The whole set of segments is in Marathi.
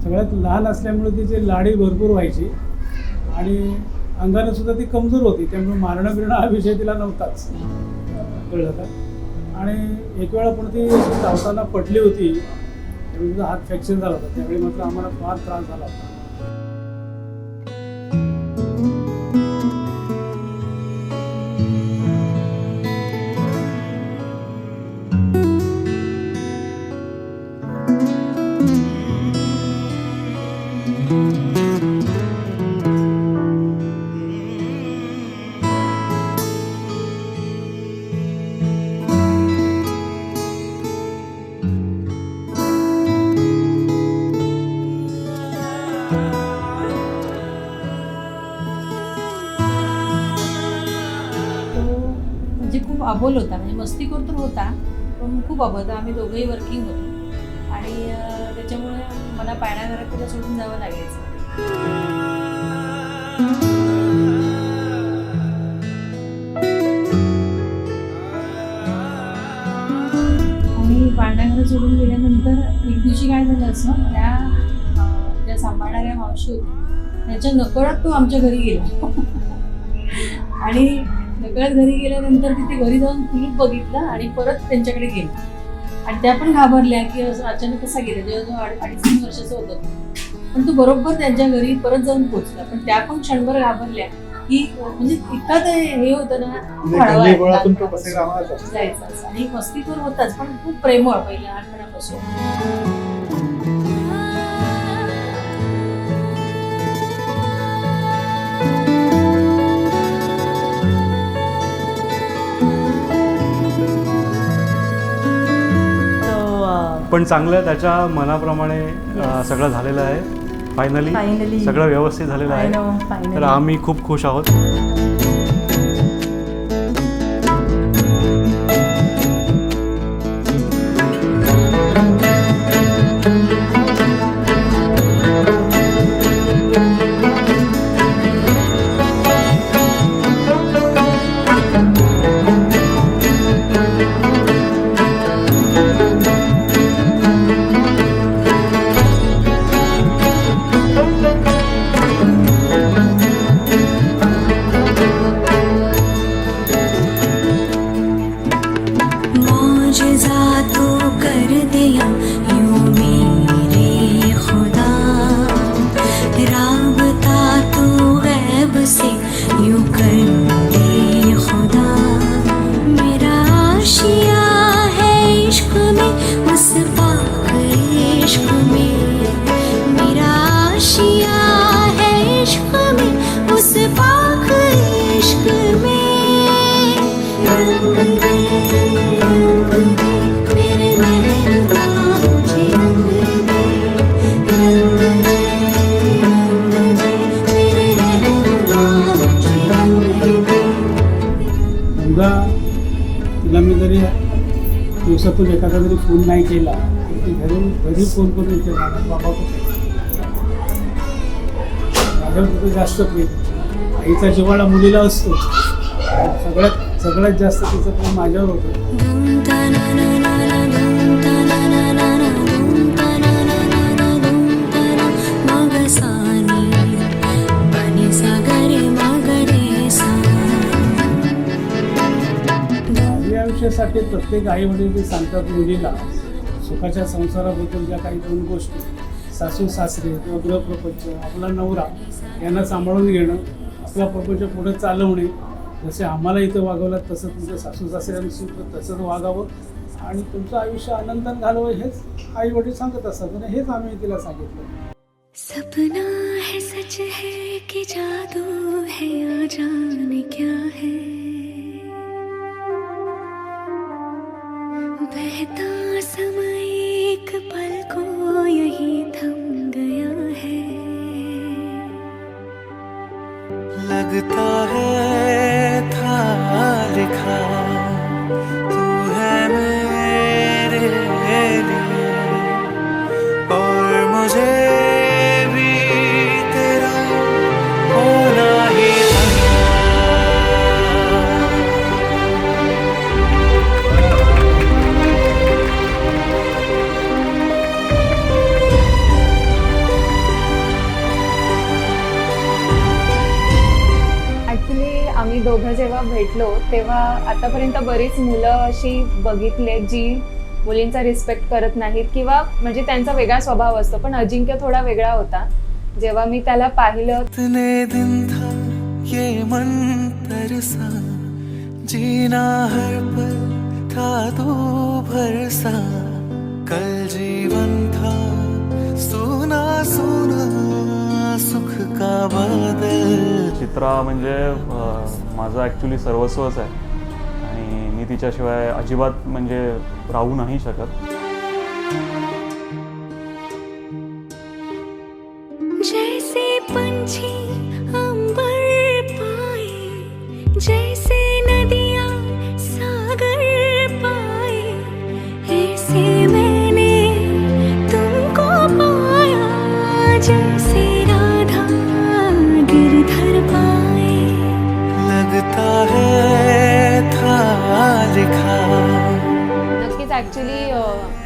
सगळ्यात लहान असल्यामुळे तिची लाडी भरपूर व्हायची आणि अंगानं सुद्धा ती कमजोर होती, त्यामुळे मारणं बिरणं हा विषय तिला नव्हताच, कळलं का. आणि एक वेळा पण ती धावताना पडली होती, त्यावेळी तिचा हात फ्रॅक्चर झाला होता. त्यावेळी मात्र आम्हाला फार त्रास झाला होता. खूप अबोल होता, म्हणजे मस्तीखोर तर होता पण खूप अबोल. आम्ही दोघंही वर्किंग होतो आणि त्याच्यामुळे मला पाळणाघरात तिला सोडून जावं लागायचं. आणि पाळणाघरात सोडून गेल्यानंतर एक दिवशी काय झालं असं, त्या ज्या सांभाळणाऱ्या मावशी होत्या त्याच्या नकळत तो आमच्या घरी गेला आणि नकळत घरी गेल्यानंतर तिथे घरी जाऊन कुलूप बघितलं आणि परत त्यांच्याकडे गेलं. आणि त्या पण घाबरल्या की असं अचानक कसा गेला, जेव्हा 2.5-3 वर्षाचा होता पण तो बरोबर त्यांच्या घरी परत जाऊन पोहोचला. पण त्या पण क्षणभर घाबरल्या की म्हणजे इतका ते हे होतं ना, जायचं. आणि मस्तीखोर होताच पण खूप प्रेमळ पहिल्या लहानपणापासून. पण चांगलं त्याच्या मनाप्रमाणे सगळं झालेलं आहे. फायनली सगळं व्यवस्थित झालेलं आहे. तर आम्ही खूप खुश आहोत. तिला मी जरी दिवसातून एखादा जरी फोन नाही केला तर ती घरी फोन करून विचारणार बाबा कुठे. माझ्यावर तिथं जास्त प्रेम, आईचा जिव्हाळा मुलीला असतो, सगळ्यात जास्त तिचं प्रेम माझ्यावर होतं. आयुष्यासाठी प्रत्येक आई वडील जे सांगतात मुलीला सुखाच्या संसाराबद्दल ज्या काही 2 गोष्टी, सासू सासरे किंवा गृहप्रपंच, आपला नवरा यांना सांभाळून घेणं, आपला प्रपंच पुढे चालवणे. जसे आम्हाला इथं वागवलं तसं तुमच्या सासू सासऱ्यांनी सुद्धा तसंच वागावं आणि तुमचं आयुष्य आनंदाने घालवं हेच आई वडील सांगत असतात आणि हेच आम्ही तिला सांगितलं. सपना है सच है कि जादू है या जाने क्या है, बहता समय एक पल को यही थम गया है, लगता है था लिखा तू है मेरे लिए और मुझे भी तेरा होना ही दोघं जेव्हा भेटलो तेव्हा आतापर्यंत बरीच मुलं अशी बघितले जी मुलींचा रिस्पेक्ट करत नाहीत किंवा म्हणजे त्यांचा वेगळा स्वभाव असतो, पण अजिंक्य थोडा वेगळा होता. जेव्हा मी त्याला पाहिलं, इतने दिन था ये मन तरसा, जीना हर पल था तू भरसा, कल जीवन था सुना सुना सुख का बदल. चित्रा म्हणजे माझं ॲक्च्युली सर्वस्वच आहे आणि मी तिच्याशिवाय अजिबात म्हणजे राहू नाही शकत. जैसे पंछी अंबर पाए, जैसे नदियां सागर पाए, ऐसे मैंने तुमको पाया, जैसे राधा गिरधर पाए. लगता है था लिखा. नक्कीच ॲक्च्युली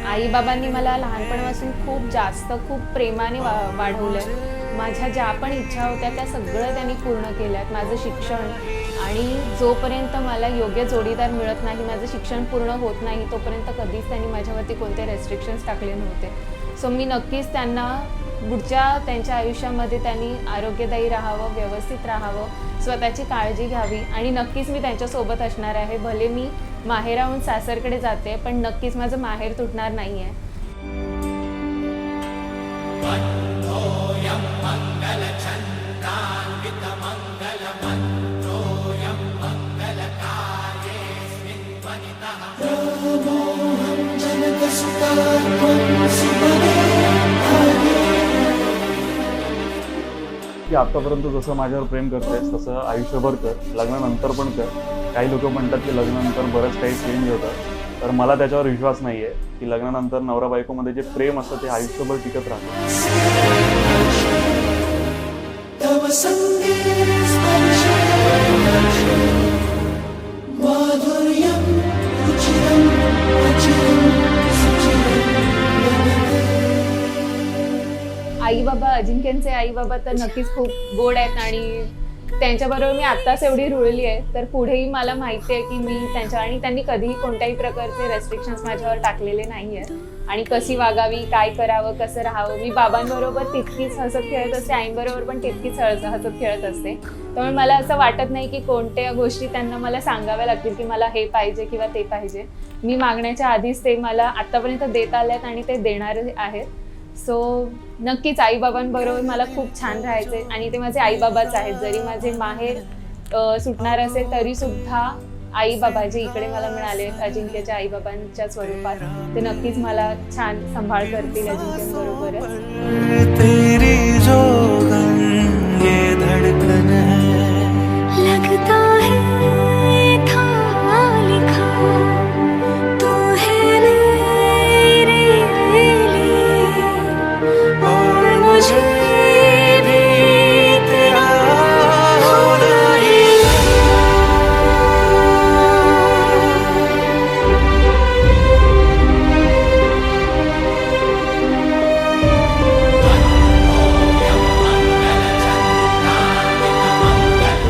आईबाबांनी मला लहानपणापासून खूप प्रेमाने वाढवलं. माझ्या ज्या पण इच्छा होत्या त्या सगळं त्यांनी पूर्ण केल्यात. माझं शिक्षण आणि जोपर्यंत मला योग्य जोडीदार मिळत नाही, माझं शिक्षण पूर्ण होत नाही, तोपर्यंत कधीच त्यांनी माझ्यावरती कोणते रेस्ट्रिक्शन्स टाकले नव्हते. सो मी नक्कीच त्यांना पुढच्या त्यांच्या आयुष्यामध्ये त्यांनी आरोग्यदायी राहावं, व्यवस्थित राहावं, स्वतःची काळजी घ्यावी आणि नक्कीच मी त्यांच्यासोबत असणार आहे. भले मी माहेराहून सासरकडे जाते, पण नक्कीच माझं माहेर तुटणार नाही आहे. की आतापर्यंत जसं माझ्यावर प्रेम करतेस तसं आयुष्यभर कर, लग्नानंतर पण कर. काही लोक म्हणतात की लग्नानंतर बरंच काही चेंज होतं, तर मला त्याच्यावर विश्वास नाही आहे की लग्नानंतर नवरा बायकोमध्ये जे प्रेम असतं ते आयुष्यभर टिकत राहतं. आई बाबा, अजिंक्यचे आई बाबा तर नक्कीच खूप गोड आहेत आणि त्यांच्याबरोबर मी आत्ताच एवढी रुळली आहे, तर पुढेही मला माहिती आहे की मी आणि त्यांनी कधीही कोणत्याही प्रकारचे रेस्ट्रिक्शन्स माझ्यावर टाकलेले नाही आहेत आणि कशी वागावी, काय करावं, कसं राहावं. मी बाबांबरोबर तितकीच हसत खेळत असते, आईंबरोबर पण तितकीच हसत खेळत असते. त्यामुळे मला असं वाटत नाही की कोणत्या गोष्टी त्यांना मला सांगाव्या लागतील की मला हे पाहिजे किंवा ते पाहिजे. मी मागण्याच्या आधीच ते मला आत्तापर्यंत देत आल्यात आणि ते देणारे आहेत. सो नक्कीच आईबाबांबरोबर मला खूप छान राहायचे आणि ते माझे आईबाबाच आहेत. जरी माझे माहेर सुटणार असेल तरी सुद्धा आईबाबा जे इकडे मला मिळाले अजिंक्यच्या आईबाबांच्या स्वरूपात, ते नक्कीच मला छान सांभाळ करतील अजिंक्यबरोबरच. तेरी जो गम ये धड़कन है, लगता है था लिखा, तू है मेरे लिए और मुझे भी तेरा होना है.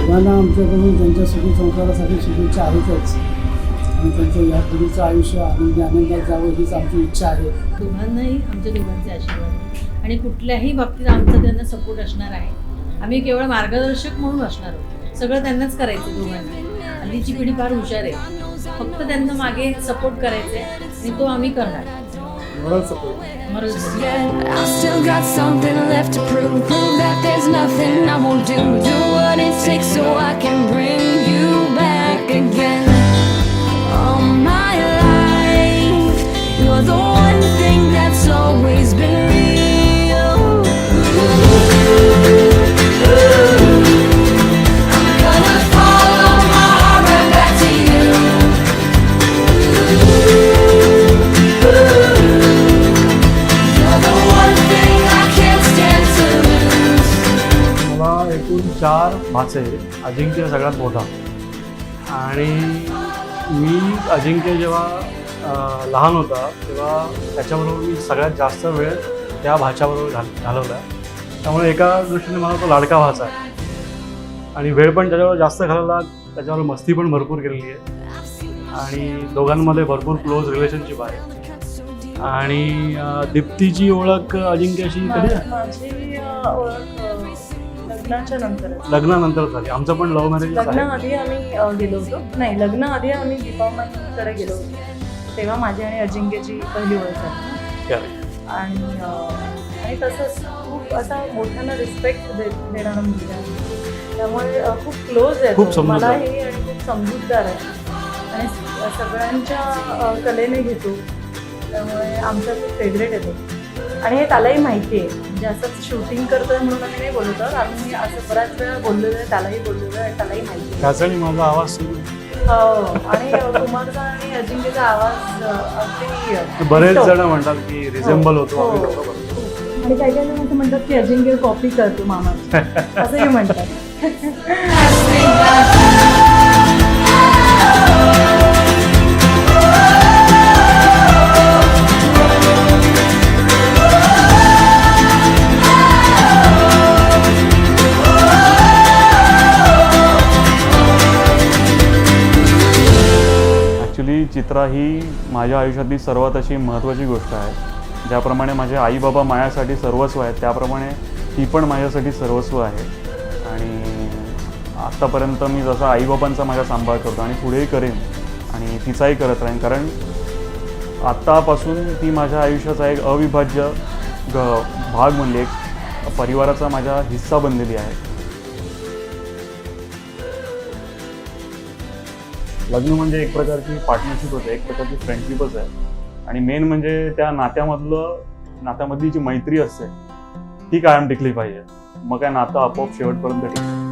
दोघांना आमच्याकडून त्यांच्या सुखी संसारासाठी शुभेच्छा आहेतच आणि त्यांचं यापुढीचं आयुष्य आनंदी आनंदात जावं हीच आमची इच्छा आहे. दोघांनाही आमच्या दोघांचे आशीर्वाद आणि कुठल्याही बाबतीत आमचा त्यांना सपोर्ट असणार आहे. आम्ही केवळ मार्गदर्शक म्हणून असणार आहोत. सगळं त्यांनाच करायचं दोघांना. हल्लीची पिढी फार हुशार आहे, फक्त त्यांना मागे सपोर्ट करायचे आणि तो आम्ही करणार. Moral support. I still got something left to prove that there's nothing I won't do what it takes so I can bring you back again. All my life, you're the one thing that's always been real. I'm gonna follow my heart right back to you. You're the one thing I can't stand to lose. मला एकूण 4 भाचे, अजिंक्य सगळ्यात मोठा. आणि मी अजिंक्य जेव्हा लहान होता तेव्हा त्याच्याबरोबर मी सगळ्यात जास्त वेळ त्या भाच्याबरोबर घालवला. त्यामुळे एका दृष्टीने मला तो लाडका भाचा आहे आणि वेळ पण त्याच्याबरोबर जास्त घालवला त्याच्यावर मस्ती पण भरपूर केलेली आहे आणि दोघांमध्ये भरपूर क्लोज रिलेशनशिप आहे. आणि दीप्तीची ओळख अजिंक्याशी कधी माझी ओळख लग्नाच्या नंतर लग्नानंतर झाली. आमचं पण लव्ह मॅरेज लग्नाआधी आम्ही गेलो होतो. नाही, लग्नाआधी आम्ही दीपामाईकडे गेलो होतो. तेव्हा माझी आणि अजिंक्यची पहिली ओळख झाली. आणि तसंच खूप असा मोठ्यांना रिस्पेक्ट देणारा मुलगा आहे. त्यामुळे खूप क्लोज आहे खूप तो. समजूतदार. मलाही आणि खूप समजूतदार आहे आणि सगळ्यांच्या कलेने घेतो. त्यामुळे आमचा खूप फेवरेट आहे तो. आणि हे त्यालाही माहिती आहे. म्हणजे असंच शूटिंग करतोय म्हणून आम्ही नाही बोलत आहोत. आम्ही असं बऱ्याच वेळा बोललेलो आहे, त्यालाही बोललेलो आहे, त्यालाही माहिती आहे. त्याचा आणि माझा आवाज हो. आणि कुमारचा आणि अजिंक्यचा आवाज अगदी बरेच जण म्हणतात की रिझेंबल होतो हो. आम्ही दोघं बनतो. आणि काही काही जण असं म्हणतात की अजिंक्य कॉपी करतो मामा असंही म्हणतात. ॲक्च्युली चित्रा ही माझ्या आयुष्यातली सर्वात अशी महत्त्वाची गोष्ट आहे. ज्याप्रमाणे माझे आई बाबा माझ्यासाठी सर्वस्व आहेत, त्याप्रमाणे ती पण माझ्यासाठी सर्वस्व आहे. आणि आत्तापर्यंत मी जसा आईबाबांचा माझा सांभाळ करतो आणि पुढेही करेन आणि तिचाही करत राहीन. कारण आत्तापासून ती माझ्या आयुष्याचा एक अविभाज्य भाग बनली, एक परिवाराचा माझा हिस्सा बनलेली आहे. लग्न म्हणजे एक प्रकारची पार्टनरशिपच आहे, एक प्रकारची फ्रेंडशिपच आहे. आणि मेन म्हणजे त्या नात्यामधली जी मैत्री असते ती कायम टिकली पाहिजे. मग काय नातं आपोआप शेवटपर्यंत टिकतं.